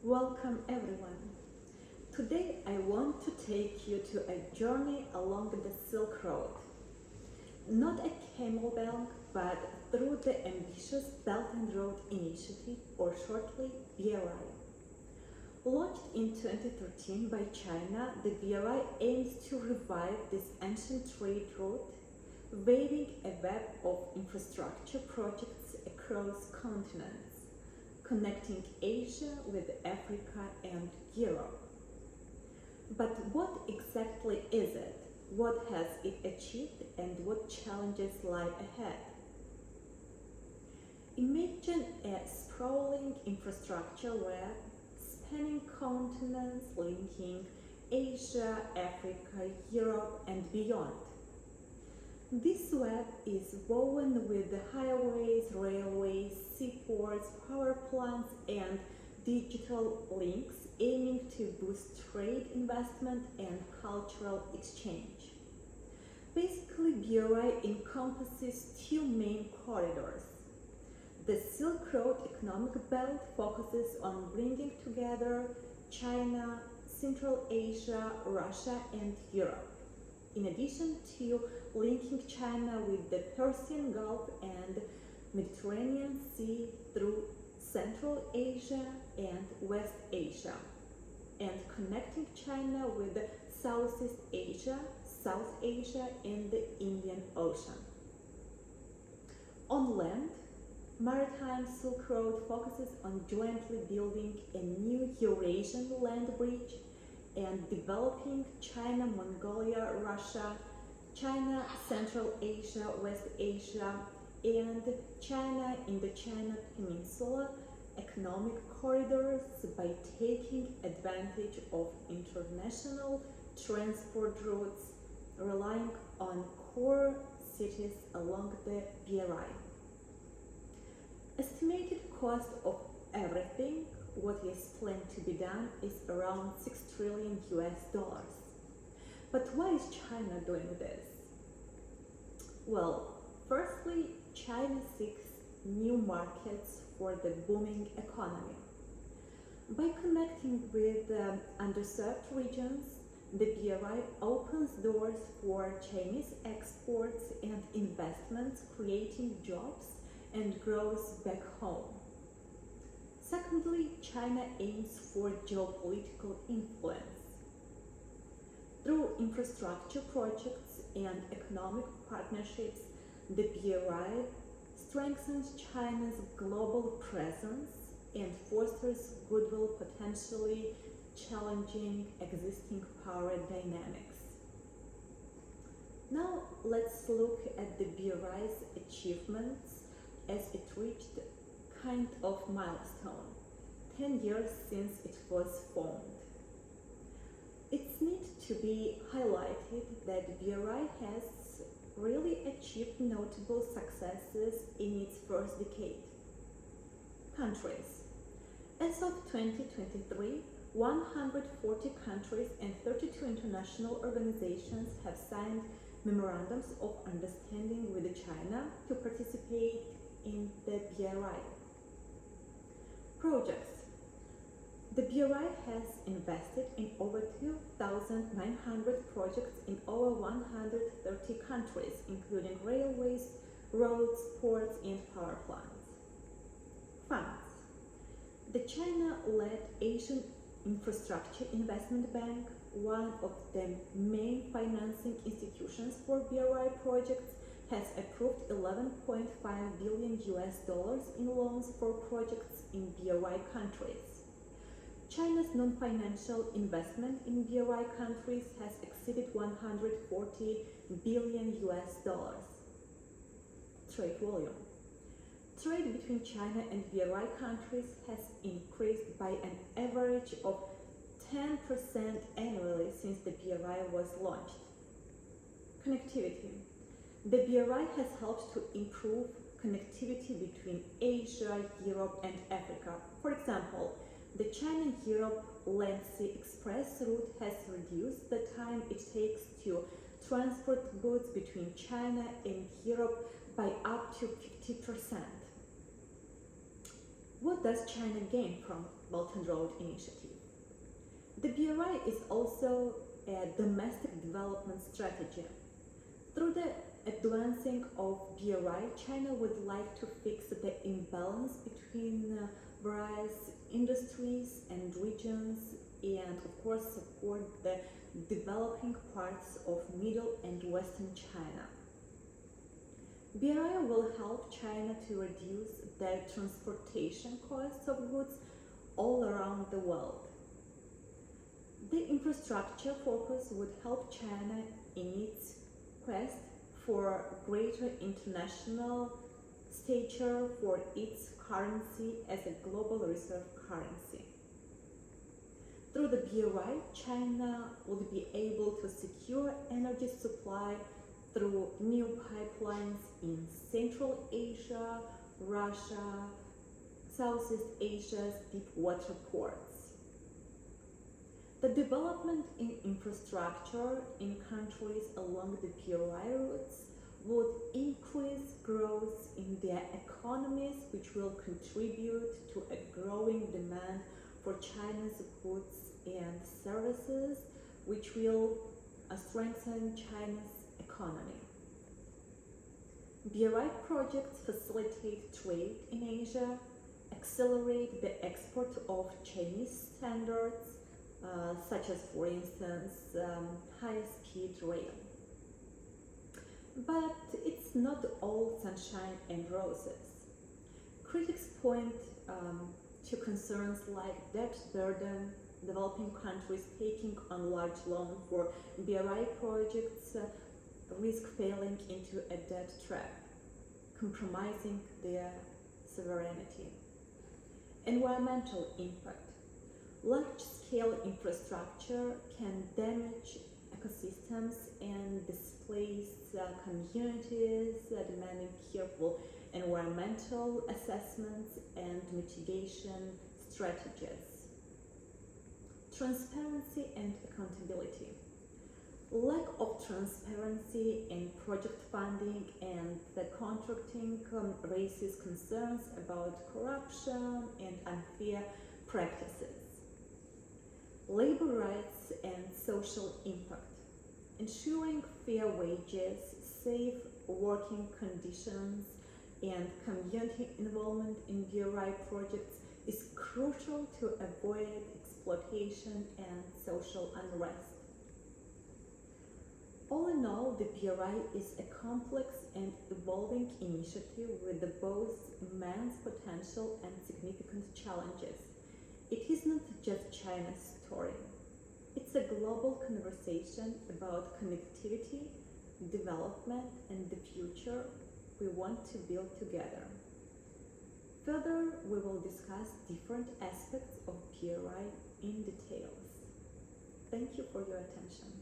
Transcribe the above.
Welcome everyone. Today I want to take you to a journey along the Silk Road. Not a camel but through the ambitious Belt and Road Initiative, or shortly BRI. Launched in 2013 by China, the BRI aims to revive this ancient trade route, weaving a web of infrastructure projects across continents, connecting Asia with Africa and Europe. But what exactly is it? What has it achieved and what challenges lie ahead? Imagine a sprawling infrastructure web spanning continents, linking Asia, Africa, Europe, and beyond. This web is woven with the highways, railways, seaports, power plants, and digital links, aiming to boost trade, investment, and cultural exchange. Basically, BRI encompasses two main corridors. The Silk Road Economic Belt focuses on bringing together China, Central Asia, Russia, and Europe, in addition to linking China with the Persian Gulf and Mediterranean Sea through Central Asia and West Asia, and connecting China with Southeast Asia, South Asia, and the Indian Ocean. On land, Maritime Silk Road focuses on jointly building a new Eurasian land bridge and developing China, Mongolia, Russia, China, Central Asia, West Asia, and China Indochina Peninsula economic corridors by taking advantage of international transport routes, relying on core cities along the BRI. Estimated cost of everything what is planned to be done is around $6 trillion US. But why is China doing this? Well, firstly, China seeks new markets for the booming economy. By connecting with underserved regions, the BRI opens doors for Chinese exports and investments, creating jobs and growth back home. Secondly, China aims for geopolitical influence. Through infrastructure projects and economic partnerships, the BRI strengthens China's global presence and fosters goodwill, potentially challenging existing power dynamics. Now let's look at the BRI's achievements as it reached kind of milestone, 10 years since it was formed. It's neat to be highlighted that BRI has really achieved notable successes in its first decade. Countries. As of 2023, 140 countries and 32 international organizations have signed memorandums of understanding with China to participate in the BRI. Projects. The BRI has invested in over 2,900 projects in over 130 countries, including railways, roads, ports, and power plants. Funds. The China-led Asian Infrastructure Investment Bank, one of the main financing institutions for BRI projects, has approved $11.5 billion US in loans for projects in BRI countries. China's non-financial investment in BRI countries has exceeded $140 billion US. Trade volume. Trade between China and BRI countries has increased by an average of 10% annually since the BRI was launched. Connectivity. The BRI has helped to improve connectivity between Asia, Europe, and Africa. For example, the China-Europe Land Sea Express route has reduced the time it takes to transport goods between China and Europe by up to 50%. What does China gain from Belt and Road Initiative? The BRI is also a domestic development strategy. Through the advancing of BRI, China would like to fix the imbalance between various industries and regions, and of course support the developing parts of Middle and Western China. BRI will help China to reduce the transportation costs of goods all around the world. The infrastructure focus would help China in its quest for greater international stature for its currency as a global reserve currency. Through the BRI, China would be able to secure energy supply through new pipelines in Central Asia, Russia, Southeast Asia's deep water ports. The development in infrastructure in countries along the BRI routes would increase growth in their economies, which will contribute to a growing demand for China's goods and services, which will strengthen China's economy. BRI projects facilitate trade in Asia, accelerate the export of Chinese standards, such as, for instance, high-speed rail. But it's not all sunshine and roses. Critics point to concerns like debt burden, developing countries taking on large loans for BRI projects risk falling into a debt trap, compromising their sovereignty. Environmental impact. Large-scale infrastructure can damage ecosystems and displace communities, demanding careful environmental assessments and mitigation strategies. Transparency and accountability. Lack of transparency in project funding and the contracting raises concerns about corruption and unfair practices. Labor rights and social impact. Ensuring fair wages, safe working conditions, and community involvement in BRI projects is crucial to avoid exploitation and social unrest. All in all, the BRI is a complex and evolving initiative with both immense potential and significant challenges. It is not just China's story. It's a global conversation about connectivity, development, and the future we want to build together. Further, we will discuss different aspects of BRI in details. Thank you for your attention.